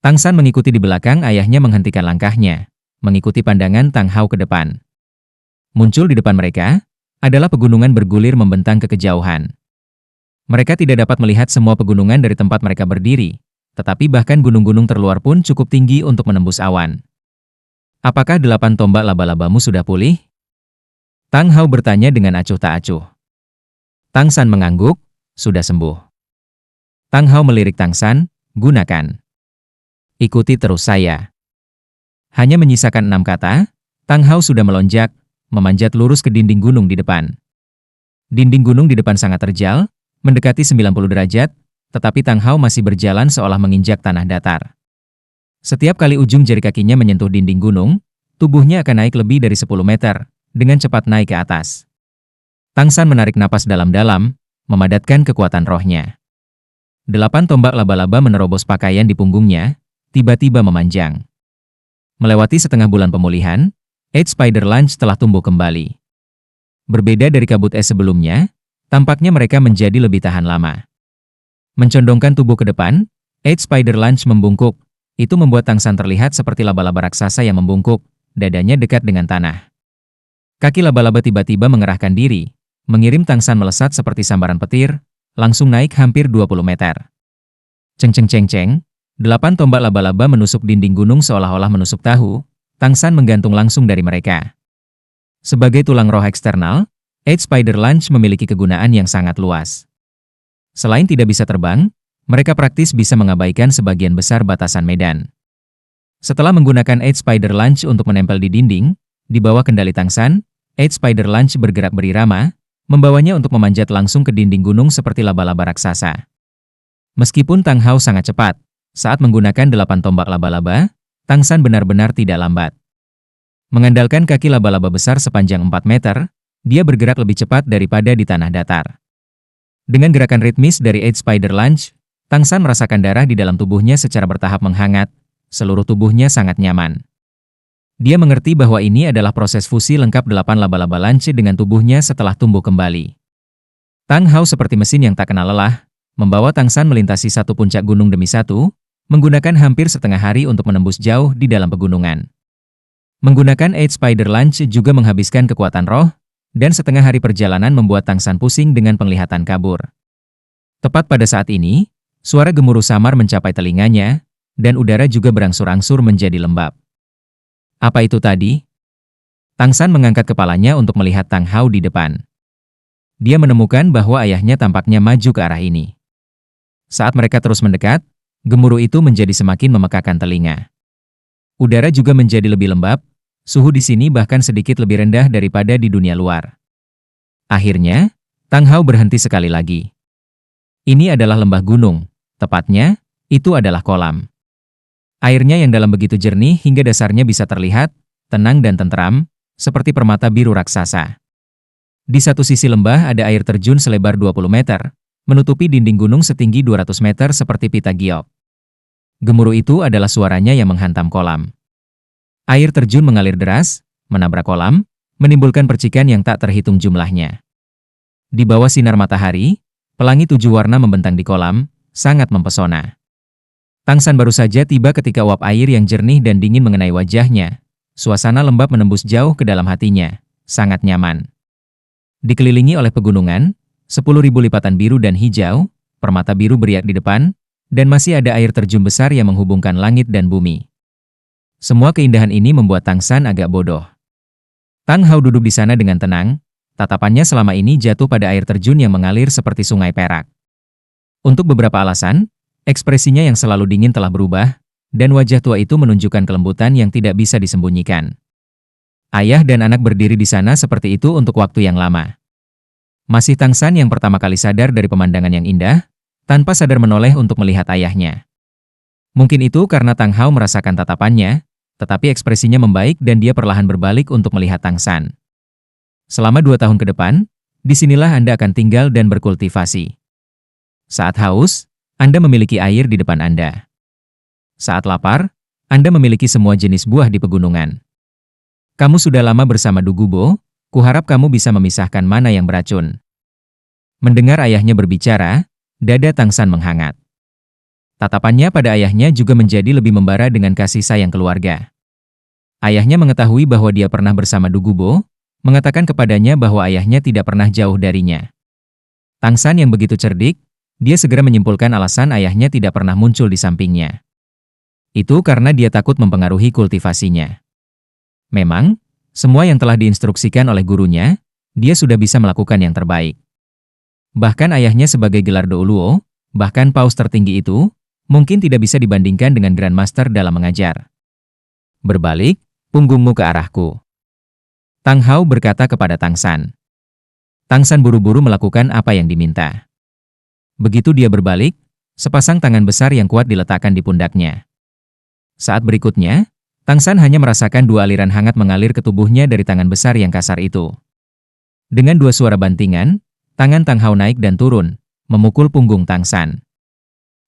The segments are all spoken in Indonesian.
Tang San mengikuti di belakang ayahnya menghentikan langkahnya, mengikuti pandangan Tang Hao ke depan. Muncul di depan mereka, adalah pegunungan bergulir membentang ke kejauhan. Mereka tidak dapat melihat semua pegunungan dari tempat mereka berdiri, tetapi bahkan gunung-gunung terluar pun cukup tinggi untuk menembus awan. Apakah 8 tombak laba-labamu sudah pulih? Tang Hao bertanya dengan acuh tak acuh. Tang San mengangguk, sudah sembuh. Tang Hao melirik Tang San, gunakan. Ikuti terus saya. Hanya menyisakan 6 kata, Tang Hao sudah melonjak, memanjat lurus ke dinding gunung di depan. Dinding gunung di depan sangat terjal, mendekati 90 derajat, tetapi Tang Hao masih berjalan seolah menginjak tanah datar. Setiap kali ujung jari kakinya menyentuh dinding gunung, tubuhnya akan naik lebih dari 10 meter, dengan cepat naik ke atas. Tang San menarik napas dalam-dalam, memadatkan kekuatan rohnya. 8 tombak laba-laba menerobos pakaian di punggungnya, tiba-tiba memanjang. Melewati setengah bulan pemulihan, 8 Spider Lunge telah tumbuh kembali. Berbeda dari kabut es sebelumnya, tampaknya mereka menjadi lebih tahan lama. Mencondongkan tubuh ke depan, 8 Spider Lunge membungkuk. Itu membuat Tang San terlihat seperti laba-laba raksasa yang membungkuk, dadanya dekat dengan tanah. Kaki laba-laba tiba-tiba mengerahkan diri, mengirim Tang San melesat seperti sambaran petir, langsung naik hampir 20 meter. Ceng-ceng-ceng-ceng, 8 tombak laba-laba menusuk dinding gunung seolah-olah menusuk tahu. Tang San menggantung langsung dari mereka. Sebagai tulang roh eksternal, 8 Spider Lunge memiliki kegunaan yang sangat luas. Selain tidak bisa terbang, mereka praktis bisa mengabaikan sebagian besar batasan medan. Setelah menggunakan 8 Spider Lunge untuk menempel di dinding, di bawah kendali Tang San, 8 Spider Lunge bergerak berirama, membawanya untuk memanjat langsung ke dinding gunung seperti laba-laba raksasa. Meskipun Tang Hao sangat cepat, saat menggunakan 8 tombak laba-laba, Tang San benar-benar tidak lambat. Mengandalkan kaki laba-laba besar sepanjang 4 meter, dia bergerak lebih cepat daripada di tanah datar. Dengan gerakan ritmis dari 8 Spider Lunge, Tang San merasakan darah di dalam tubuhnya secara bertahap menghangat, seluruh tubuhnya sangat nyaman. Dia mengerti bahwa ini adalah proses fusi lengkap 8 laba-laba lunge dengan tubuhnya setelah tumbuh kembali. Tang Hao seperti mesin yang tak kenal lelah, membawa Tang San melintasi satu puncak gunung demi satu, menggunakan hampir setengah hari untuk menembus jauh di dalam pegunungan. Menggunakan 8 Spider Lunge juga menghabiskan kekuatan roh, dan setengah hari perjalanan membuat Tang San pusing dengan penglihatan kabur. Tepat pada saat ini, suara gemuruh samar mencapai telinganya, dan udara juga berangsur-angsur menjadi lembab. Apa itu tadi? Tang San mengangkat kepalanya untuk melihat Tang Hao di depan. Dia menemukan bahwa ayahnya tampaknya maju ke arah ini. Saat mereka terus mendekat, gemuruh itu menjadi semakin memekakan telinga. Udara juga menjadi lebih lembab, suhu di sini bahkan sedikit lebih rendah daripada di dunia luar. Akhirnya, Tang Hao berhenti sekali lagi. Ini adalah lembah gunung, tepatnya, itu adalah kolam. Airnya yang dalam begitu jernih hingga dasarnya bisa terlihat, tenang dan tentram, seperti permata biru raksasa. Di satu sisi lembah ada air terjun selebar 20 meter, menutupi dinding gunung setinggi 200 meter seperti pita giok. Gemuruh itu adalah suaranya yang menghantam kolam. Air terjun mengalir deras, menabrak kolam, menimbulkan percikan yang tak terhitung jumlahnya. Di bawah sinar matahari, pelangi 7 warna membentang di kolam, sangat mempesona. Tang San baru saja tiba ketika uap air yang jernih dan dingin mengenai wajahnya. Suasana lembab menembus jauh ke dalam hatinya, sangat nyaman. Dikelilingi oleh pegunungan, 10.000 lipatan biru dan hijau, permata biru beriak di depan, dan masih ada air terjun besar yang menghubungkan langit dan bumi. Semua keindahan ini membuat Tang San agak bodoh. Tang Hao duduk di sana dengan tenang, tatapannya selama ini jatuh pada air terjun yang mengalir seperti sungai perak. Untuk beberapa alasan, ekspresinya yang selalu dingin telah berubah, dan wajah tua itu menunjukkan kelembutan yang tidak bisa disembunyikan. Ayah dan anak berdiri di sana seperti itu untuk waktu yang lama. Masih Tang San yang pertama kali sadar dari pemandangan yang indah, tanpa sadar menoleh untuk melihat ayahnya. Mungkin itu karena Tang Hao merasakan tatapannya, tetapi ekspresinya membaik dan dia perlahan berbalik untuk melihat Tang San. Selama 2 tahun ke depan, disinilah Anda akan tinggal dan berkultivasi. Saat haus, Anda memiliki air di depan Anda. Saat lapar, Anda memiliki semua jenis buah di pegunungan. Kamu sudah lama bersama Dugubo, kuharap kamu bisa memisahkan mana yang beracun. Mendengar ayahnya berbicara, dada Tang San menghangat. Tatapannya pada ayahnya juga menjadi lebih membara dengan kasih sayang keluarga. Ayahnya mengetahui bahwa dia pernah bersama Dugubo, mengatakan kepadanya bahwa ayahnya tidak pernah jauh darinya. Tang San yang begitu cerdik, dia segera menyimpulkan alasan ayahnya tidak pernah muncul di sampingnya. Itu karena dia takut mempengaruhi kultivasinya. Memang, semua yang telah diinstruksikan oleh gurunya, dia sudah bisa melakukan yang terbaik. Bahkan ayahnya sebagai gelar Douluo, bahkan paus tertinggi itu, mungkin tidak bisa dibandingkan dengan Grandmaster dalam mengajar. Berbalik, punggungmu ke arahku. Tang Hao berkata kepada Tang San. Tang San buru-buru melakukan apa yang diminta. Begitu dia berbalik, sepasang tangan besar yang kuat diletakkan di pundaknya. Saat berikutnya, Tang San hanya merasakan dua aliran hangat mengalir ke tubuhnya dari tangan besar yang kasar itu. Dengan dua suara bantingan, tangan Tang Hao naik dan turun, memukul punggung Tang San.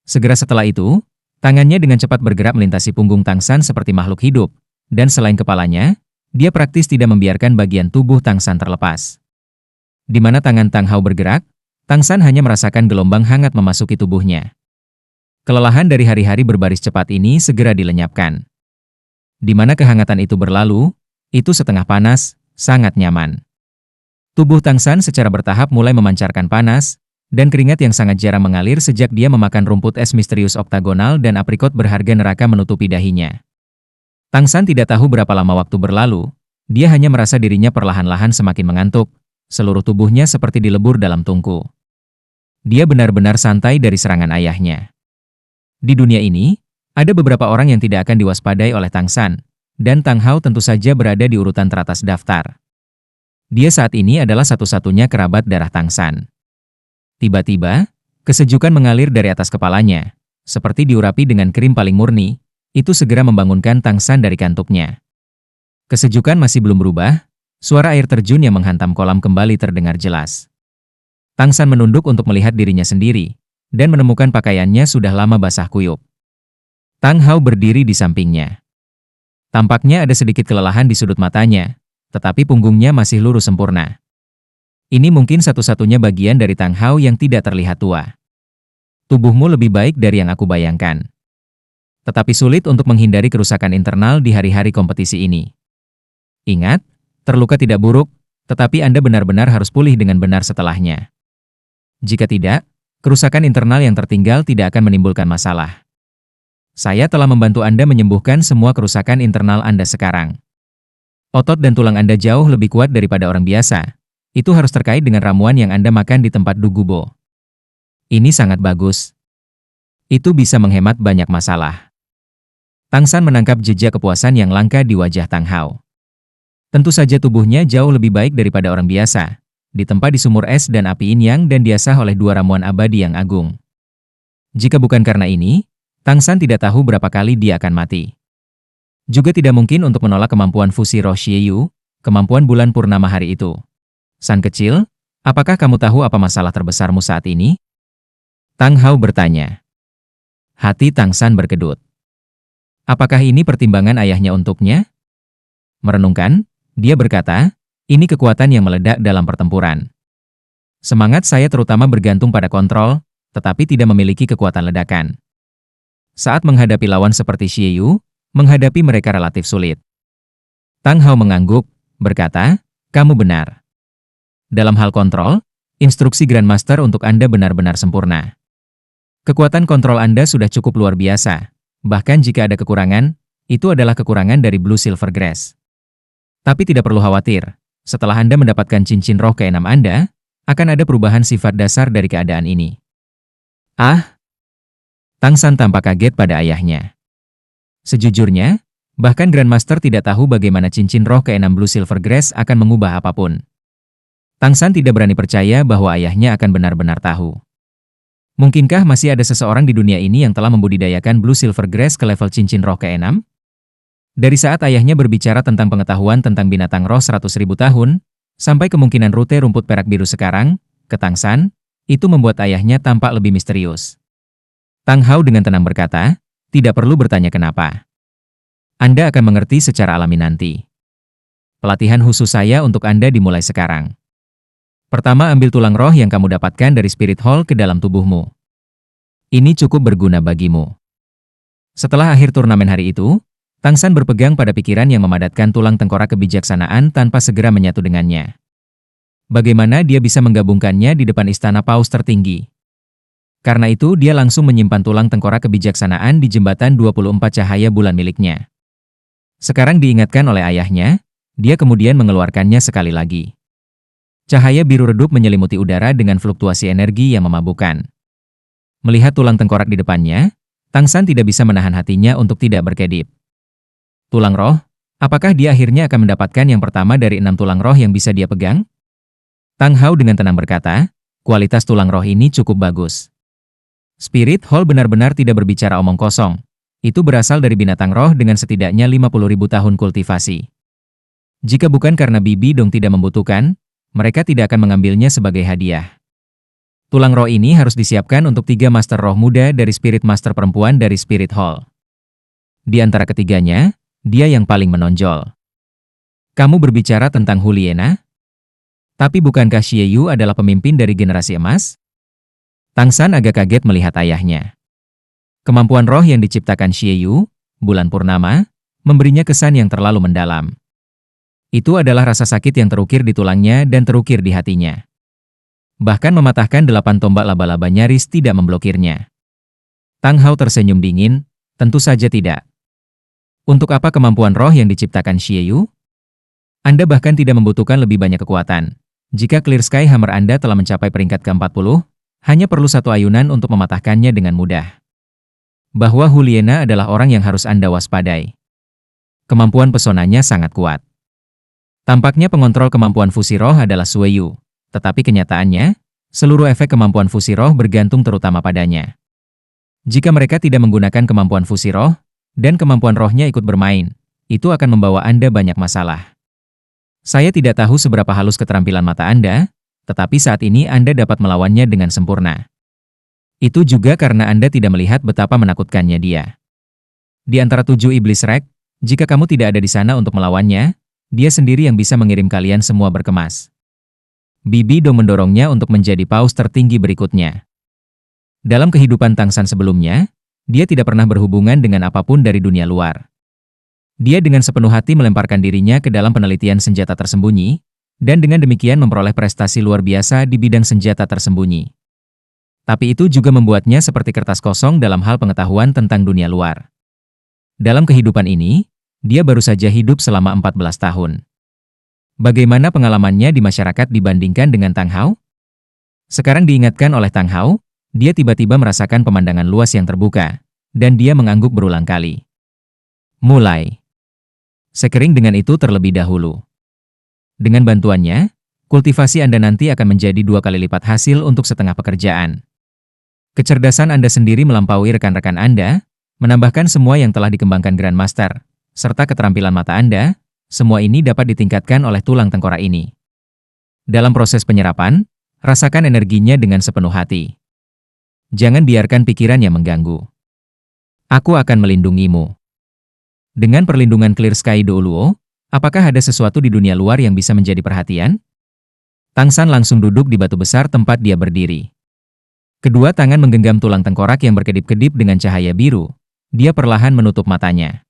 Segera setelah itu, tangannya dengan cepat bergerak melintasi punggung Tang San seperti makhluk hidup, dan selain kepalanya, dia praktis tidak membiarkan bagian tubuh Tang San terlepas. Di mana tangan Tang Hao bergerak, Tang San hanya merasakan gelombang hangat memasuki tubuhnya. Kelelahan dari hari-hari berbaris cepat ini segera dilenyapkan. Di mana kehangatan itu berlalu, itu setengah panas, sangat nyaman. Tubuh Tang San secara bertahap mulai memancarkan panas, dan keringat yang sangat jarang mengalir sejak dia memakan rumput es misterius oktagonal dan aprikot berharga neraka menutupi dahinya. Tang San tidak tahu berapa lama waktu berlalu, dia hanya merasa dirinya perlahan-lahan semakin mengantuk, seluruh tubuhnya seperti dilebur dalam tungku. Dia benar-benar santai dari serangan ayahnya. Di dunia ini, ada beberapa orang yang tidak akan diwaspadai oleh Tang San, dan Tang Hao tentu saja berada di urutan teratas daftar. Dia saat ini adalah satu-satunya kerabat darah Tang San. Tiba-tiba, kesejukan mengalir dari atas kepalanya, seperti diurapi dengan krim paling murni, itu segera membangunkan Tang San dari kantuknya. Kesejukan masih belum berubah, suara air terjun yang menghantam kolam kembali terdengar jelas. Tang San menunduk untuk melihat dirinya sendiri, dan menemukan pakaiannya sudah lama basah kuyup. Tang Hao berdiri di sampingnya. Tampaknya ada sedikit kelelahan di sudut matanya, tetapi punggungnya masih lurus sempurna. Ini mungkin satu-satunya bagian dari Tang Hao yang tidak terlihat tua. Tubuhmu lebih baik dari yang aku bayangkan. Tetapi sulit untuk menghindari kerusakan internal di hari-hari kompetisi ini. Ingat, terluka tidak buruk, tetapi Anda benar-benar harus pulih dengan benar setelahnya. Jika tidak, kerusakan internal yang tertinggal tidak akan menimbulkan masalah. Saya telah membantu Anda menyembuhkan semua kerusakan internal Anda sekarang. Otot dan tulang Anda jauh lebih kuat daripada orang biasa. Itu harus terkait dengan ramuan yang Anda makan di tempat Dugubo. Ini sangat bagus. Itu bisa menghemat banyak masalah. Tang San menangkap jejak kepuasan yang langka di wajah Tang Hao. Tentu saja tubuhnya jauh lebih baik daripada orang biasa, ditempa di sumur es dan api yin yang dan diasah oleh dua ramuan abadi yang agung. Jika bukan karena ini, Tang San tidak tahu berapa kali dia akan mati. Juga tidak mungkin untuk menolak kemampuan fusi roh Xieyu, kemampuan bulan purnama hari itu. San kecil, apakah kamu tahu apa masalah terbesarmu saat ini? Tang Hao bertanya. Hati Tang San berkedut. Apakah ini pertimbangan ayahnya untuknya? Merenungkan, dia berkata, ini kekuatan yang meledak dalam pertempuran. Semangat saya terutama bergantung pada kontrol, tetapi tidak memiliki kekuatan ledakan. Saat menghadapi lawan seperti Xieyu, menghadapi mereka relatif sulit. Tang Hao mengangguk, berkata, kamu benar. Dalam hal kontrol, instruksi Grandmaster untuk Anda benar-benar sempurna. Kekuatan kontrol Anda sudah cukup luar biasa. Bahkan jika ada kekurangan, itu adalah kekurangan dari Blue Silver Grass. Tapi tidak perlu khawatir, setelah Anda mendapatkan cincin roh ke-6 Anda, akan ada perubahan sifat dasar dari keadaan ini. Ah! Tang San tampak kaget pada ayahnya. Sejujurnya, bahkan Grandmaster tidak tahu bagaimana cincin roh ke-6 Blue Silver Grass akan mengubah apapun. Tang San tidak berani percaya bahwa ayahnya akan benar-benar tahu. Mungkinkah masih ada seseorang di dunia ini yang telah membudidayakan Blue Silver Grass ke level cincin roh ke-6? Dari saat ayahnya berbicara tentang pengetahuan tentang binatang roh 100.000 tahun, sampai kemungkinan rute rumput perak biru sekarang, ke Tang San, itu membuat ayahnya tampak lebih misterius. Tang Hao dengan tenang berkata, tidak perlu bertanya kenapa. Anda akan mengerti secara alami nanti. Pelatihan khusus saya untuk Anda dimulai sekarang. Pertama, ambil tulang roh yang kamu dapatkan dari Spirit Hall ke dalam tubuhmu. Ini cukup berguna bagimu. Setelah akhir turnamen hari itu, Tang San berpegang pada pikiran yang memadatkan tulang tengkorak kebijaksanaan tanpa segera menyatu dengannya. Bagaimana dia bisa menggabungkannya di depan istana paus tertinggi? Karena itu dia langsung menyimpan tulang tengkorak kebijaksanaan di jembatan 24 cahaya bulan miliknya. Sekarang diingatkan oleh ayahnya, dia kemudian mengeluarkannya sekali lagi. Cahaya biru redup menyelimuti udara dengan fluktuasi energi yang memabukkan. Melihat tulang tengkorak di depannya, Tang San tidak bisa menahan hatinya untuk tidak berkedip. Tulang roh, apakah dia akhirnya akan mendapatkan yang pertama dari 6 tulang roh yang bisa dia pegang? Tang Hao dengan tenang berkata, kualitas tulang roh ini cukup bagus. Spirit Hall benar-benar tidak berbicara omong kosong. Itu berasal dari binatang roh dengan setidaknya 50.000 tahun kultivasi. Jika bukan karena Bibi Dong tidak membutuhkan, mereka tidak akan mengambilnya sebagai hadiah. Tulang roh ini harus disiapkan untuk 3 master roh muda dari Spirit Master perempuan dari Spirit Hall. Di antara ketiganya, dia yang paling menonjol. Kamu berbicara tentang Huliena? Tapi bukankah Xie Yu adalah pemimpin dari generasi emas? Tang San agak kaget melihat ayahnya. Kemampuan roh yang diciptakan Xie Yu, bulan purnama, memberinya kesan yang terlalu mendalam. Itu adalah rasa sakit yang terukir di tulangnya dan terukir di hatinya. Bahkan mematahkan 8 tombak laba-laba nyaris tidak memblokirnya. Tang Hao tersenyum dingin, tentu saja tidak. Untuk apa kemampuan roh yang diciptakan Xie Yu? Anda bahkan tidak membutuhkan lebih banyak kekuatan. Jika Clear Sky Hammer Anda telah mencapai peringkat ke-40, hanya perlu 1 ayunan untuk mematahkannya dengan mudah. Bahwa Huliena adalah orang yang harus Anda waspadai. Kemampuan pesonanya sangat kuat. Tampaknya pengontrol kemampuan fusi roh adalah Sui Yu, tetapi kenyataannya, seluruh efek kemampuan fusi roh bergantung terutama padanya. Jika mereka tidak menggunakan kemampuan fusi roh, dan kemampuan rohnya ikut bermain, itu akan membawa Anda banyak masalah. Saya tidak tahu seberapa halus keterampilan mata Anda, tetapi saat ini Anda dapat melawannya dengan sempurna. Itu juga karena Anda tidak melihat betapa menakutkannya dia. Di antara 7 iblis Rek, jika kamu tidak ada di sana untuk melawannya, dia sendiri yang bisa mengirim kalian semua berkemas. Bibi Dong mendorongnya untuk menjadi paus tertinggi berikutnya. Dalam kehidupan Tang San sebelumnya, dia tidak pernah berhubungan dengan apapun dari dunia luar. Dia dengan sepenuh hati melemparkan dirinya ke dalam penelitian senjata tersembunyi, dan dengan demikian memperoleh prestasi luar biasa di bidang senjata tersembunyi. Tapi itu juga membuatnya seperti kertas kosong dalam hal pengetahuan tentang dunia luar. Dalam kehidupan ini, dia baru saja hidup selama 14 tahun. Bagaimana pengalamannya di masyarakat dibandingkan dengan Tang Hao? Sekarang diingatkan oleh Tang Hao, dia tiba-tiba merasakan pemandangan luas yang terbuka, dan dia mengangguk berulang kali. Mulai. Sekering dengan itu terlebih dahulu. Dengan bantuannya, kultivasi Anda nanti akan menjadi 2 kali lipat hasil untuk setengah pekerjaan. Kecerdasan Anda sendiri melampaui rekan-rekan Anda, menambahkan semua yang telah dikembangkan Grandmaster, serta keterampilan mata Anda, semua ini dapat ditingkatkan oleh tulang tengkorak ini. Dalam proses penyerapan, rasakan energinya dengan sepenuh hati. Jangan biarkan pikiran yang mengganggu. Aku akan melindungimu. Dengan perlindungan Clear Sky Douluo, apakah ada sesuatu di dunia luar yang bisa menjadi perhatian? Tang San langsung duduk di batu besar tempat dia berdiri. Kedua tangan menggenggam tulang tengkorak yang berkedip-kedip dengan cahaya biru. Dia perlahan menutup matanya.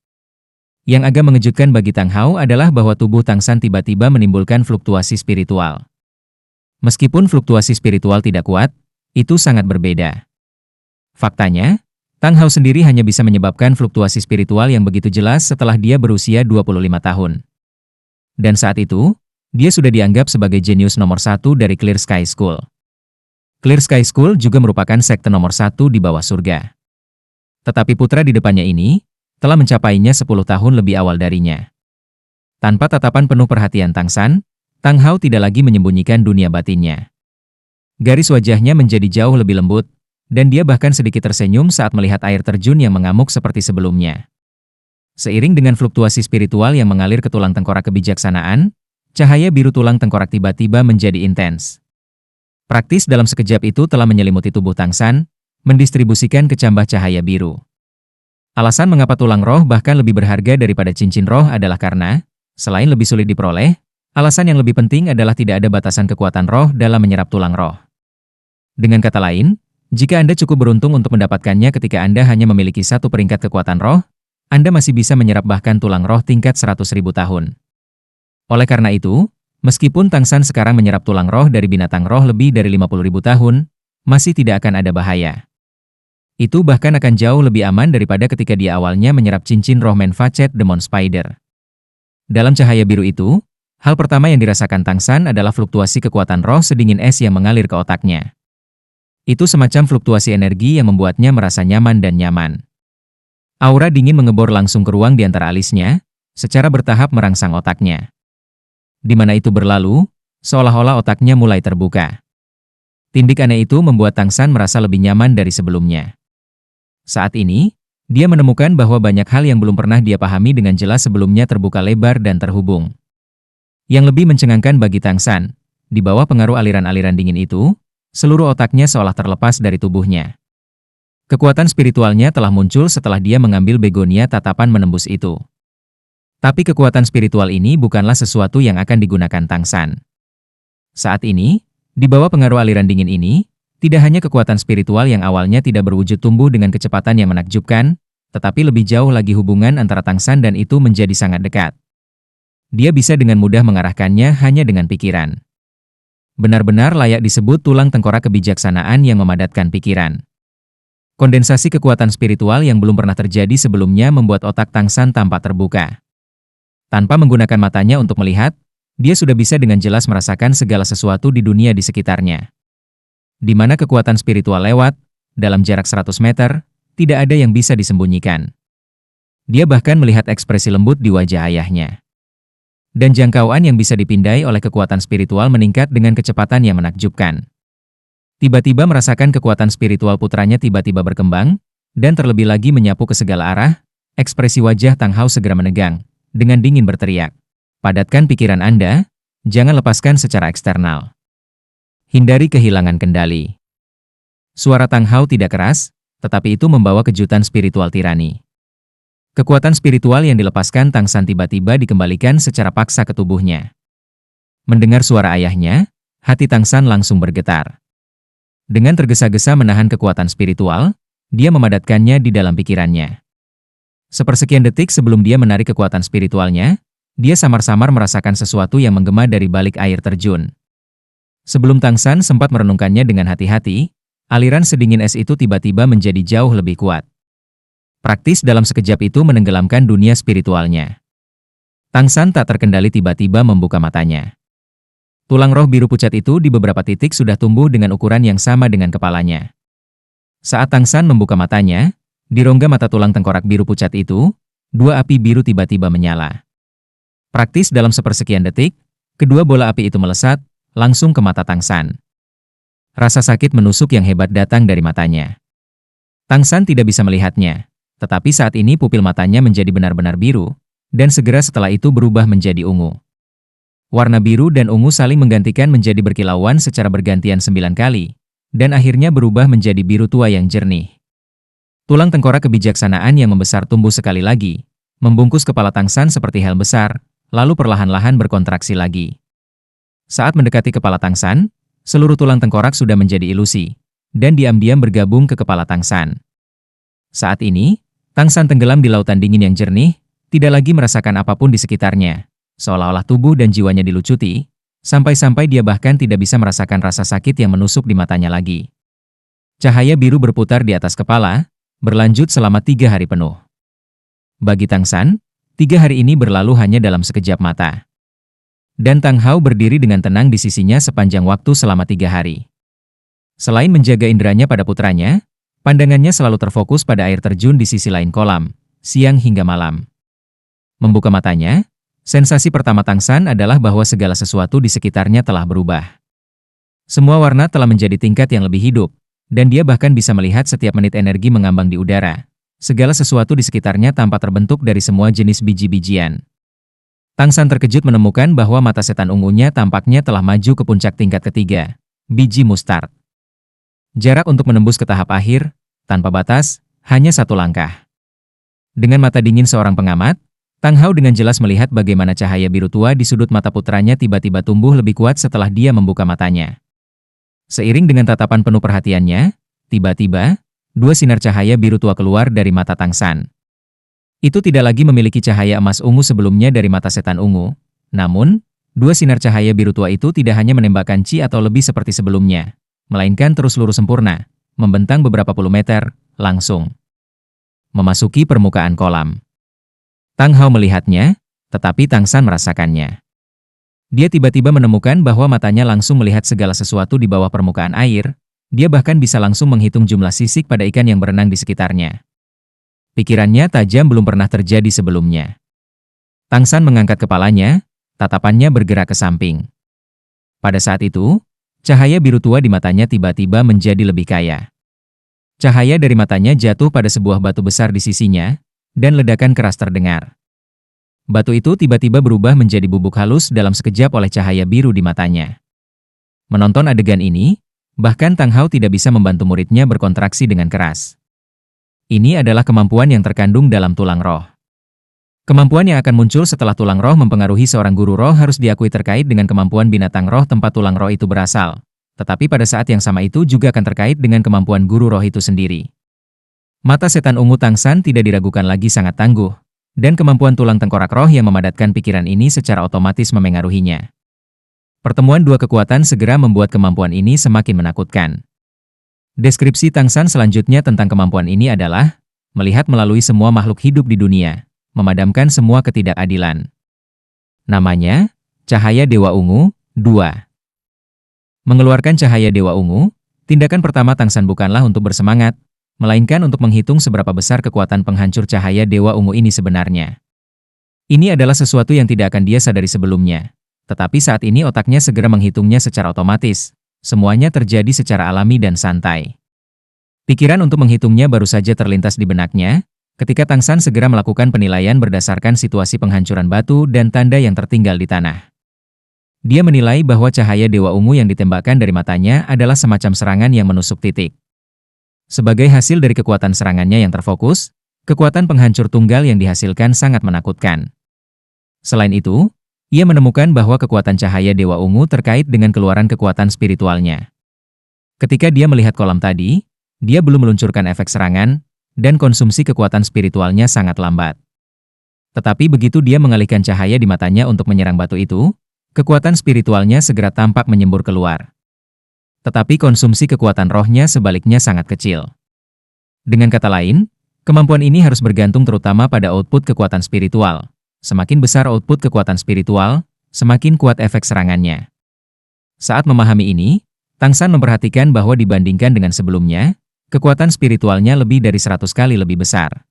Yang agak mengejutkan bagi Tang Hao adalah bahwa tubuh Tang San tiba-tiba menimbulkan fluktuasi spiritual. Meskipun fluktuasi spiritual tidak kuat, itu sangat berbeda. Faktanya, Tang Hao sendiri hanya bisa menyebabkan fluktuasi spiritual yang begitu jelas setelah dia berusia 25 tahun. Dan saat itu, dia sudah dianggap sebagai jenius nomor 1 dari Clear Sky School. Clear Sky School juga merupakan sekte nomor 1 di bawah surga. Tetapi putra di depannya ini, telah mencapainya 10 tahun lebih awal darinya. Tanpa tatapan penuh perhatian Tang San, Tang Hao tidak lagi menyembunyikan dunia batinnya. Garis wajahnya menjadi jauh lebih lembut, dan dia bahkan sedikit tersenyum saat melihat air terjun yang mengamuk seperti sebelumnya. Seiring dengan fluktuasi spiritual yang mengalir ke tulang tengkorak kebijaksanaan, cahaya biru tulang tengkorak tiba-tiba menjadi intens. Praktis dalam sekejap itu telah menyelimuti tubuh Tang San, mendistribusikan kecambah cahaya biru. Alasan mengapa tulang roh bahkan lebih berharga daripada cincin roh adalah karena, selain lebih sulit diperoleh, alasan yang lebih penting adalah tidak ada batasan kekuatan roh dalam menyerap tulang roh. Dengan kata lain, Jika Anda cukup beruntung untuk mendapatkannya ketika Anda hanya memiliki satu peringkat kekuatan roh, Anda masih bisa menyerap bahkan tulang roh tingkat 100.000 tahun. Oleh karena itu, meskipun Tang San sekarang menyerap tulang roh dari binatang roh lebih dari 50.000 tahun, masih tidak akan ada bahaya. Itu bahkan akan jauh lebih aman daripada ketika dia awalnya menyerap cincin roh Manfacet Demon Spider. Dalam cahaya biru itu, hal pertama yang dirasakan Tang San adalah fluktuasi kekuatan roh sedingin es yang mengalir ke otaknya. Itu semacam fluktuasi energi yang membuatnya merasa nyaman dan nyaman. Aura dingin mengebor langsung ke ruang di antara alisnya, secara bertahap merangsang otaknya. Di mana itu berlalu, seolah-olah otaknya mulai terbuka. Tindik aneh itu membuat Tang San merasa lebih nyaman dari sebelumnya. Saat ini, dia menemukan bahwa banyak hal yang belum pernah dia pahami dengan jelas sebelumnya terbuka lebar dan terhubung. Yang lebih mencengangkan bagi Tang San, di bawah pengaruh aliran-aliran dingin itu, seluruh otaknya seolah terlepas dari tubuhnya. Kekuatan spiritualnya telah muncul setelah dia mengambil begonia tatapan menembus itu. Tapi kekuatan spiritual ini bukanlah sesuatu yang akan digunakan Tang San. Saat ini, di bawah pengaruh aliran dingin ini, tidak hanya kekuatan spiritual yang awalnya tidak berwujud tumbuh dengan kecepatan yang menakjubkan, tetapi lebih jauh lagi hubungan antara Tang San dan itu menjadi sangat dekat. Dia bisa dengan mudah mengarahkannya hanya dengan pikiran. Benar-benar layak disebut tulang tengkorak kebijaksanaan yang memadatkan pikiran. Kondensasi kekuatan spiritual yang belum pernah terjadi sebelumnya membuat otak Tang San tampak terbuka. Tanpa menggunakan matanya untuk melihat, dia sudah bisa dengan jelas merasakan segala sesuatu di dunia di sekitarnya. Di mana kekuatan spiritual lewat, dalam jarak 100 meter, tidak ada yang bisa disembunyikan. Dia bahkan melihat ekspresi lembut di wajah ayahnya. Dan jangkauan yang bisa dipindai oleh kekuatan spiritual meningkat dengan kecepatan yang menakjubkan. Tiba-tiba merasakan kekuatan spiritual putranya tiba-tiba berkembang, dan terlebih lagi menyapu ke segala arah, ekspresi wajah Tang Hao segera menegang, dengan dingin berteriak. Padatkan pikiran Anda, jangan lepaskan secara eksternal. Hindari kehilangan kendali. Suara Tang Hao tidak keras, tetapi itu membawa kejutan spiritual tirani. Kekuatan spiritual yang dilepaskan Tang San tiba-tiba dikembalikan secara paksa ke tubuhnya. Mendengar suara ayahnya, hati Tang San langsung bergetar. Dengan tergesa-gesa menahan kekuatan spiritual, dia memadatkannya di dalam pikirannya. Sepersekian detik sebelum dia menarik kekuatan spiritualnya, dia samar-samar merasakan sesuatu yang menggema dari balik air terjun. Sebelum Tang San sempat merenungkannya dengan hati-hati, aliran sedingin es itu tiba-tiba menjadi jauh lebih kuat. Praktis dalam sekejap itu menenggelamkan dunia spiritualnya. Tang San tak terkendali tiba-tiba membuka matanya. Tulang roh biru pucat itu di beberapa titik sudah tumbuh dengan ukuran yang sama dengan kepalanya. Saat Tang San membuka matanya, di rongga mata tulang tengkorak biru pucat itu, dua api biru tiba-tiba menyala. Praktis dalam sepersekian detik, kedua bola api itu melesat, langsung ke mata Tang San. Rasa sakit menusuk yang hebat datang dari matanya. Tang San tidak bisa melihatnya. Tetapi saat ini pupil matanya menjadi benar-benar biru, dan segera setelah itu berubah menjadi ungu. Warna biru dan ungu saling menggantikan menjadi berkilauan secara bergantian 9 kali, dan akhirnya berubah menjadi biru tua yang jernih. Tulang tengkorak kebijaksanaan yang membesar tumbuh sekali lagi, membungkus kepala Tang San seperti hel besar, lalu perlahan-lahan berkontraksi lagi. Saat mendekati kepala Tang San, seluruh tulang tengkorak sudah menjadi ilusi, dan diam-diam bergabung ke kepala Tang San. Saat ini, Tang San tenggelam di lautan dingin yang jernih, tidak lagi merasakan apapun di sekitarnya, seolah-olah tubuh dan jiwanya dilucuti, sampai-sampai dia bahkan tidak bisa merasakan rasa sakit yang menusuk di matanya lagi. Cahaya biru berputar di atas kepala, berlanjut selama 3 hari penuh. Bagi Tang San, 3 hari ini berlalu hanya dalam sekejap mata. Dan Tang Hao berdiri dengan tenang di sisinya sepanjang waktu selama 3 hari. Selain menjaga inderanya pada putranya, pandangannya selalu terfokus pada air terjun di sisi lain kolam, siang hingga malam. Membuka matanya, sensasi pertama Tang San adalah bahwa segala sesuatu di sekitarnya telah berubah. Semua warna telah menjadi tingkat yang lebih hidup, dan dia bahkan bisa melihat setiap menit energi mengambang di udara. Segala sesuatu di sekitarnya tampak terbentuk dari semua jenis biji-bijian. Tang San terkejut menemukan bahwa mata setan ungunya tampaknya telah maju ke puncak tingkat ketiga, biji mustard. Jarak untuk menembus ke tahap akhir, tanpa batas, hanya 1 langkah. Dengan mata dingin seorang pengamat, Tang Hao dengan jelas melihat bagaimana cahaya biru tua di sudut mata putranya tiba-tiba tumbuh lebih kuat setelah dia membuka matanya. Seiring dengan tatapan penuh perhatiannya, Tiba-tiba, dua sinar cahaya biru tua keluar dari mata Tang San. Itu tidak lagi memiliki cahaya emas ungu sebelumnya dari mata setan ungu. Namun, dua sinar cahaya biru tua itu tidak hanya menembakkan Qi atau lebih seperti sebelumnya, melainkan terus lurus sempurna, membentang beberapa puluh meter, langsung memasuki permukaan kolam. Tang Hao melihatnya, tetapi Tang San merasakannya. Dia tiba-tiba menemukan bahwa matanya langsung melihat segala sesuatu di bawah permukaan air. Dia bahkan bisa langsung menghitung jumlah sisik pada ikan yang berenang di sekitarnya. Pikirannya tajam belum pernah terjadi sebelumnya. Tang San mengangkat kepalanya, tatapannya bergerak ke samping. Pada saat itu, cahaya biru tua di matanya tiba-tiba menjadi lebih kaya. Cahaya dari matanya jatuh pada sebuah batu besar di sisinya, dan ledakan keras terdengar. Batu itu tiba-tiba berubah menjadi bubuk halus dalam sekejap oleh cahaya biru di matanya. Menonton adegan ini, bahkan Tang Hao tidak bisa membantu muridnya berkontraksi dengan keras. Ini adalah kemampuan yang terkandung dalam tulang roh. Kemampuan yang akan muncul setelah tulang roh mempengaruhi seorang guru roh harus diakui terkait dengan kemampuan binatang roh tempat tulang roh itu berasal. Tetapi pada saat yang sama itu juga akan terkait dengan kemampuan guru roh itu sendiri. Mata setan ungu Tang San tidak diragukan lagi sangat tangguh, dan kemampuan tulang tengkorak roh yang memadatkan pikiran ini secara otomatis memengaruhinya. Pertemuan dua kekuatan segera membuat kemampuan ini semakin menakutkan. Deskripsi Tang San selanjutnya tentang kemampuan ini adalah melihat melalui semua makhluk hidup di dunia, memadamkan semua ketidakadilan. Namanya, Cahaya Dewa Ungu, 2. Mengeluarkan cahaya Dewa Ungu, tindakan pertama Tang San bukanlah untuk bersemangat, melainkan untuk menghitung seberapa besar kekuatan penghancur cahaya Dewa Ungu ini sebenarnya. Ini adalah sesuatu yang tidak akan dia sadari sebelumnya. Tetapi saat ini otaknya segera menghitungnya secara otomatis. Semuanya terjadi secara alami dan santai. Pikiran untuk menghitungnya baru saja terlintas di benaknya, ketika Tang San segera melakukan penilaian berdasarkan situasi penghancuran batu dan tanda yang tertinggal di tanah. Dia menilai bahwa cahaya Dewa Ungu yang ditembakkan dari matanya adalah semacam serangan yang menusuk titik. Sebagai hasil dari kekuatan serangannya yang terfokus, kekuatan penghancur tunggal yang dihasilkan sangat menakutkan. Selain itu, ia menemukan bahwa kekuatan cahaya Dewa Ungu terkait dengan keluaran kekuatan spiritualnya. Ketika dia melihat kolam tadi, dia belum meluncurkan efek serangan, dan konsumsi kekuatan spiritualnya sangat lambat. Tetapi begitu dia mengalihkan cahaya di matanya untuk menyerang batu itu, kekuatan spiritualnya segera tampak menyembur keluar. Tetapi konsumsi kekuatan rohnya sebaliknya sangat kecil. Dengan kata lain, kemampuan ini harus bergantung terutama pada output kekuatan spiritual. Semakin besar output kekuatan spiritual, semakin kuat efek serangannya. Saat memahami ini, Tang San memperhatikan bahwa dibandingkan dengan sebelumnya, kekuatan spiritualnya lebih dari 100 kali lebih besar.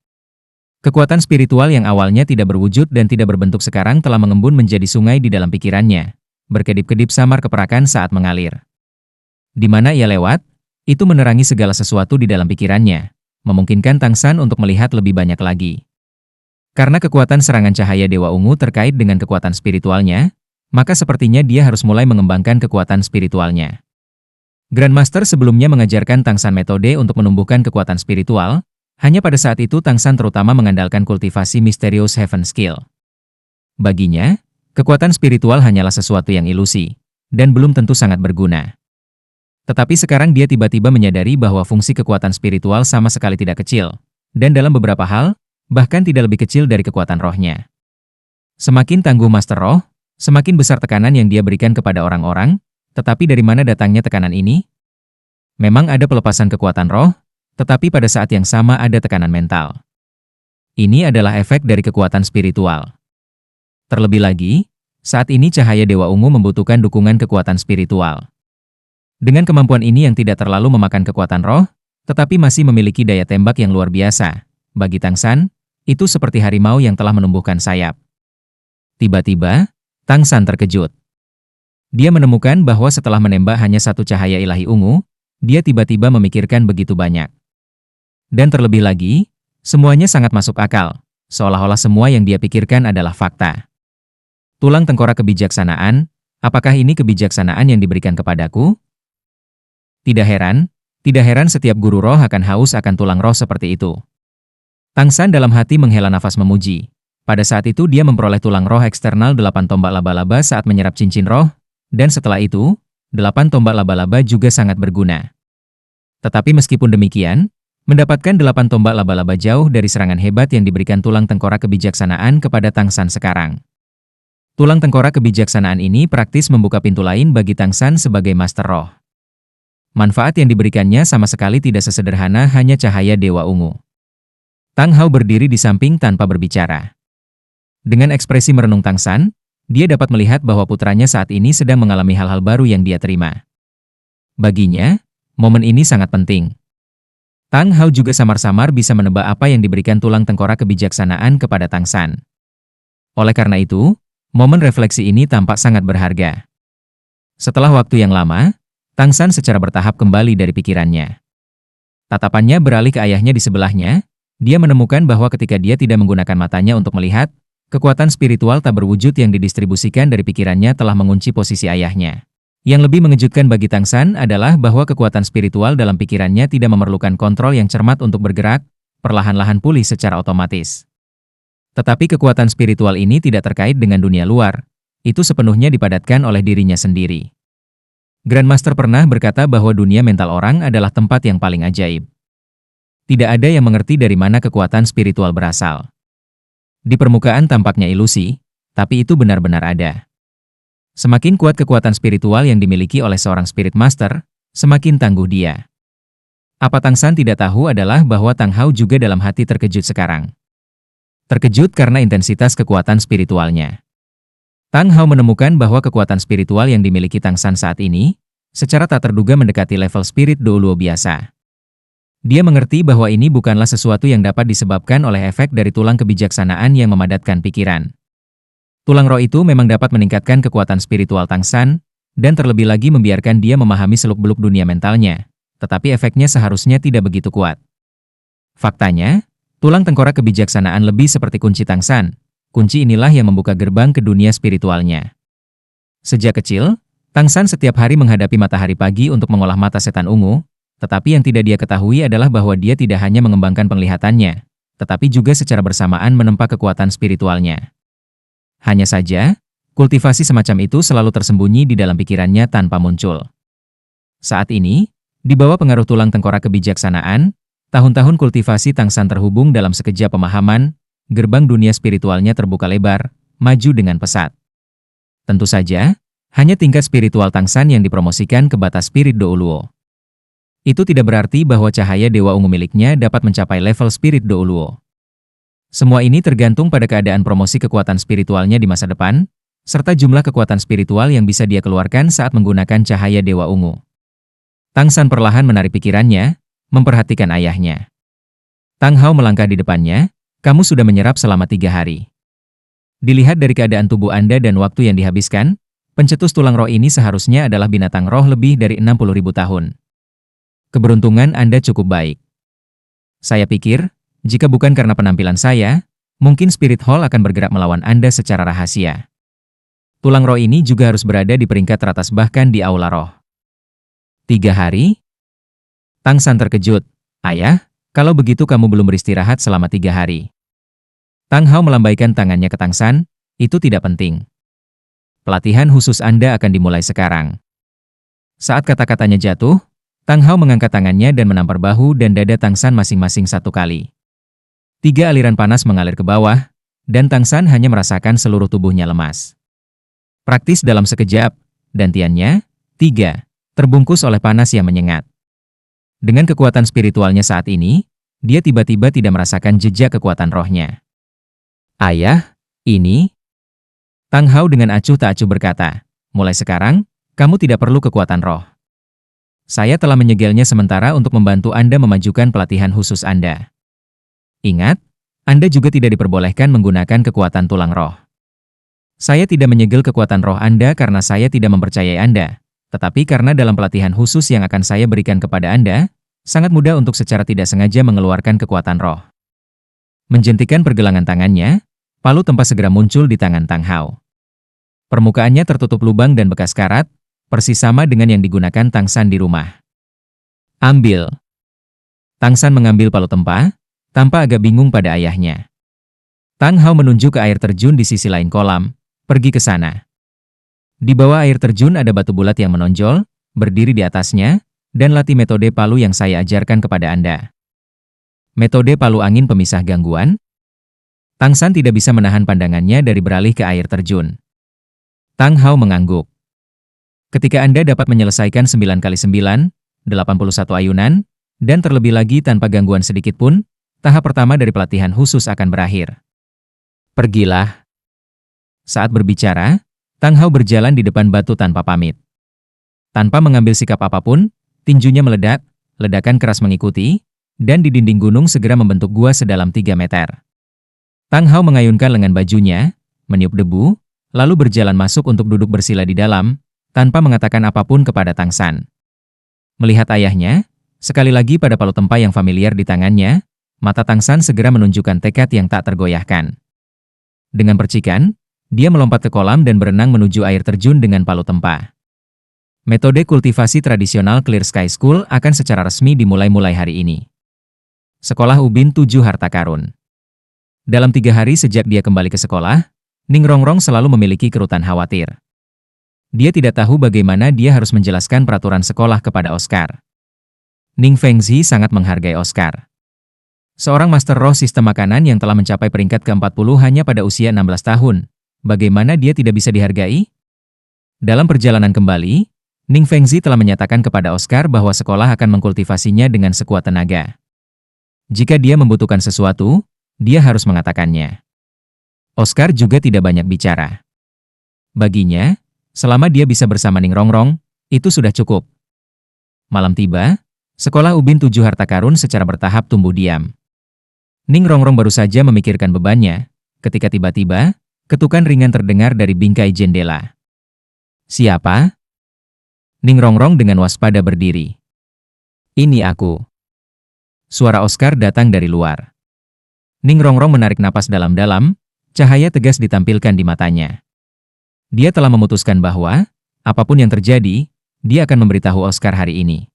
Kekuatan spiritual yang awalnya tidak berwujud dan tidak berbentuk sekarang telah mengembun menjadi sungai di dalam pikirannya, berkedip-kedip samar keperakan saat mengalir. Di mana ia lewat, itu menerangi segala sesuatu di dalam pikirannya, memungkinkan Tang San untuk melihat lebih banyak lagi. Karena kekuatan serangan cahaya Dewa Ungu terkait dengan kekuatan spiritualnya, maka sepertinya dia harus mulai mengembangkan kekuatan spiritualnya. Grandmaster sebelumnya mengajarkan Tang San metode untuk menumbuhkan kekuatan spiritual. Hanya pada saat itu Tang San terutama mengandalkan kultivasi Mysterious Heaven Skill. Baginya, kekuatan spiritual hanyalah sesuatu yang ilusi, dan belum tentu sangat berguna. Tetapi sekarang dia tiba-tiba menyadari bahwa fungsi kekuatan spiritual sama sekali tidak kecil, dan dalam beberapa hal, bahkan tidak lebih kecil dari kekuatan rohnya. Semakin tangguh Master Roh, semakin besar tekanan yang dia berikan kepada orang-orang, tetapi dari mana datangnya tekanan ini? Memang ada pelepasan kekuatan roh, tetapi pada saat yang sama ada tekanan mental. Ini adalah efek dari kekuatan spiritual. Terlebih lagi, saat ini cahaya Dewa Ungu membutuhkan dukungan kekuatan spiritual. Dengan kemampuan ini yang tidak terlalu memakan kekuatan roh, tetapi masih memiliki daya tembak yang luar biasa, bagi Tang San, itu seperti harimau yang telah menumbuhkan sayap. Tiba-tiba, Tang San terkejut. Dia menemukan bahwa setelah menembak hanya satu cahaya ilahi ungu, dia tiba-tiba memikirkan begitu banyak. Dan terlebih lagi, semuanya sangat masuk akal, seolah-olah semua yang dia pikirkan adalah fakta. Tulang tengkorak kebijaksanaan, apakah ini kebijaksanaan yang diberikan kepadaku? Tidak heran setiap guru roh akan haus akan tulang roh seperti itu. Tang San dalam hati menghela nafas memuji. Pada saat itu dia memperoleh tulang roh eksternal 8 tombak laba-laba saat menyerap cincin roh, dan setelah itu, 8 tombak laba-laba juga sangat berguna. Tetapi meskipun demikian, mendapatkan 8 tombak laba-laba jauh dari serangan hebat yang diberikan tulang tengkorak kebijaksanaan kepada Tang San sekarang. Tulang tengkorak kebijaksanaan ini praktis membuka pintu lain bagi Tang San sebagai Master Roh. Manfaat yang diberikannya sama sekali tidak sesederhana hanya cahaya Dewa Ungu. Tang Hao berdiri di samping tanpa berbicara. Dengan ekspresi merenung Tang San, dia dapat melihat bahwa putranya saat ini sedang mengalami hal-hal baru yang dia terima. Baginya, momen ini sangat penting. Tang Hao juga samar-samar bisa menebak apa yang diberikan tulang tengkorak kebijaksanaan kepada Tang San. Oleh karena itu, momen refleksi ini tampak sangat berharga. Setelah waktu yang lama, Tang San secara bertahap kembali dari pikirannya. Tatapannya beralih ke ayahnya di sebelahnya. Dia menemukan bahwa ketika dia tidak menggunakan matanya untuk melihat, kekuatan spiritual tak berwujud yang didistribusikan dari pikirannya telah mengunci posisi ayahnya. Yang lebih mengejutkan bagi Tang San adalah bahwa kekuatan spiritual dalam pikirannya tidak memerlukan kontrol yang cermat untuk bergerak, perlahan-lahan pulih secara otomatis. Tetapi kekuatan spiritual ini tidak terkait dengan dunia luar, itu sepenuhnya dipadatkan oleh dirinya sendiri. Grandmaster pernah berkata bahwa dunia mental orang adalah tempat yang paling ajaib. Tidak ada yang mengerti dari mana kekuatan spiritual berasal. Di permukaan tampaknya ilusi, tapi itu benar-benar ada. Semakin kuat kekuatan spiritual yang dimiliki oleh seorang spirit master, semakin tangguh dia. Apa Tang San tidak tahu adalah bahwa Tang Hao juga dalam hati terkejut sekarang. Terkejut karena intensitas kekuatan spiritualnya. Tang Hao menemukan bahwa kekuatan spiritual yang dimiliki Tang San saat ini, secara tak terduga mendekati level spirit Douluo biasa. Dia mengerti bahwa ini bukanlah sesuatu yang dapat disebabkan oleh efek dari tulang kebijaksanaan yang memadatkan pikiran. Tulang roh itu memang dapat meningkatkan kekuatan spiritual Tang San, dan terlebih lagi membiarkan dia memahami seluk-beluk dunia mentalnya, tetapi efeknya seharusnya tidak begitu kuat. Faktanya, tulang tengkorak kebijaksanaan lebih seperti kunci Tang San. Kunci inilah yang membuka gerbang ke dunia spiritualnya. Sejak kecil, Tang San setiap hari menghadapi matahari pagi untuk mengolah mata setan ungu, tetapi yang tidak dia ketahui adalah bahwa dia tidak hanya mengembangkan penglihatannya, tetapi juga secara bersamaan menempa kekuatan spiritualnya. Hanya saja, kultivasi semacam itu selalu tersembunyi di dalam pikirannya tanpa muncul. Saat ini, di bawah pengaruh tulang tengkorak kebijaksanaan, tahun-tahun kultivasi Tang San terhubung dalam sekejap pemahaman, gerbang dunia spiritualnya terbuka lebar, maju dengan pesat. Tentu saja, hanya tingkat spiritual Tang San yang dipromosikan ke batas spirit Douluo. Itu tidak berarti bahwa cahaya Dewa Ungu miliknya dapat mencapai level spirit Douluo. Semua ini tergantung pada keadaan promosi kekuatan spiritualnya di masa depan, serta jumlah kekuatan spiritual yang bisa dia keluarkan saat menggunakan cahaya Dewa Ungu. Tang San perlahan menarik pikirannya, memperhatikan ayahnya. Tang Hao melangkah di depannya, kamu sudah menyerap selama 3 hari. Dilihat dari keadaan tubuh Anda dan waktu yang dihabiskan, pencetus tulang roh ini seharusnya adalah binatang roh lebih dari 60.000 tahun. Keberuntungan Anda cukup baik. Saya pikir, jika bukan karena penampilan saya, mungkin Spirit Hall akan bergerak melawan Anda secara rahasia. Tulang roh ini juga harus berada di peringkat teratas bahkan di aula roh. 3 hari? Tang San terkejut. Ayah, kalau begitu kamu belum beristirahat selama 3 hari. Tang Hao melambaikan tangannya ke Tang San, itu tidak penting. Pelatihan khusus Anda akan dimulai sekarang. Saat kata-katanya jatuh, Tang Hao mengangkat tangannya dan menampar bahu dan dada Tang San masing-masing 1 kali. 3 aliran panas mengalir ke bawah, dan Tang San hanya merasakan seluruh tubuhnya lemas. Praktis dalam sekejap, dantiannya, 3, terbungkus oleh panas yang menyengat. Dengan kekuatan spiritualnya saat ini, dia tiba-tiba tidak merasakan jejak kekuatan rohnya. Ayah, ini... Tang Hao dengan acuh tak acuh berkata, mulai sekarang, kamu tidak perlu kekuatan roh. Saya telah menyegelnya sementara untuk membantu Anda memajukan pelatihan khusus Anda. Ingat, Anda juga tidak diperbolehkan menggunakan kekuatan tulang roh. Saya tidak menyegel kekuatan roh Anda karena saya tidak mempercayai Anda, tetapi karena dalam pelatihan khusus yang akan saya berikan kepada Anda, sangat mudah untuk secara tidak sengaja mengeluarkan kekuatan roh. Menjentikan pergelangan tangannya, palu tempa segera muncul di tangan Tang Hao. Permukaannya tertutup lubang dan bekas karat, persis sama dengan yang digunakan Tang San di rumah. Ambil. Tang San mengambil palu tempa, tanpa agak bingung pada ayahnya. Tang Hao menunjuk ke air terjun di sisi lain kolam, pergi ke sana. Di bawah air terjun ada batu bulat yang menonjol, berdiri di atasnya, dan latih metode palu yang saya ajarkan kepada Anda. Metode palu angin pemisah gangguan. Tang San tidak bisa menahan pandangannya dari beralih ke air terjun. Tang Hao mengangguk. Ketika Anda dapat menyelesaikan 9 kali 9, 81 ayunan, dan terlebih lagi tanpa gangguan sedikit pun, tahap pertama dari pelatihan khusus akan berakhir. Pergilah. Saat berbicara, Tang Hao berjalan di depan batu tanpa pamit. Tanpa mengambil sikap apapun, tinjunya meledak, ledakan keras mengikuti, dan di dinding gunung segera membentuk gua sedalam 3 meter. Tang Hao mengayunkan lengan bajunya, meniup debu, lalu berjalan masuk untuk duduk bersila di dalam, tanpa mengatakan apapun kepada Tang San. Melihat ayahnya, sekali lagi pada palu tempa yang familiar di tangannya, mata Tang San segera menunjukkan tekad yang tak tergoyahkan. Dengan percikan, dia melompat ke kolam dan berenang menuju air terjun dengan palu tempa. Metode kultivasi tradisional Clear Sky School akan secara resmi dimulai hari ini. Sekolah Ubin 7 Harta Karun. Dalam 3 hari sejak dia kembali ke sekolah, Ning Rongrong selalu memiliki kerutan khawatir. Dia tidak tahu bagaimana dia harus menjelaskan peraturan sekolah kepada Oscar. Ning Fengzi sangat menghargai Oscar. Seorang master roh sistem makanan yang telah mencapai peringkat ke-40 hanya pada usia 16 tahun. Bagaimana dia tidak bisa dihargai? Dalam perjalanan kembali, Ning Fengzi telah menyatakan kepada Oscar bahwa sekolah akan mengkultivasinya dengan sekuat tenaga. Jika dia membutuhkan sesuatu, dia harus mengatakannya. Oscar juga tidak banyak bicara. Baginya, selama dia bisa bersama Ning Rongrong, itu sudah cukup. Malam tiba, sekolah Ubin 7 Harta Karun secara bertahap tumbuh diam. Ning Rongrong baru saja memikirkan bebannya, ketika tiba-tiba, ketukan ringan terdengar dari bingkai jendela. Siapa? Ning Rongrong dengan waspada berdiri. Ini aku. Suara Oscar datang dari luar. Ning Rongrong menarik napas dalam-dalam, cahaya tegas ditampilkan di matanya. Dia telah memutuskan bahwa, apapun yang terjadi, dia akan memberitahu Oscar hari ini.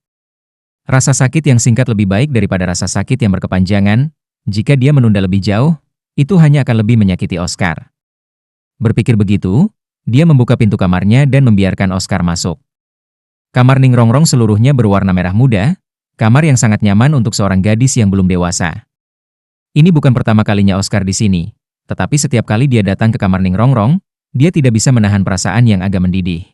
Rasa sakit yang singkat lebih baik daripada rasa sakit yang berkepanjangan. Jika dia menunda lebih jauh, itu hanya akan lebih menyakiti Oscar. Berpikir begitu, dia membuka pintu kamarnya dan membiarkan Oscar masuk. Kamar Ning Rongrong seluruhnya berwarna merah muda, kamar yang sangat nyaman untuk seorang gadis yang belum dewasa. Ini bukan pertama kalinya Oscar di sini, tetapi setiap kali dia datang ke kamar Ning Rongrong, dia tidak bisa menahan perasaan yang agak mendidih.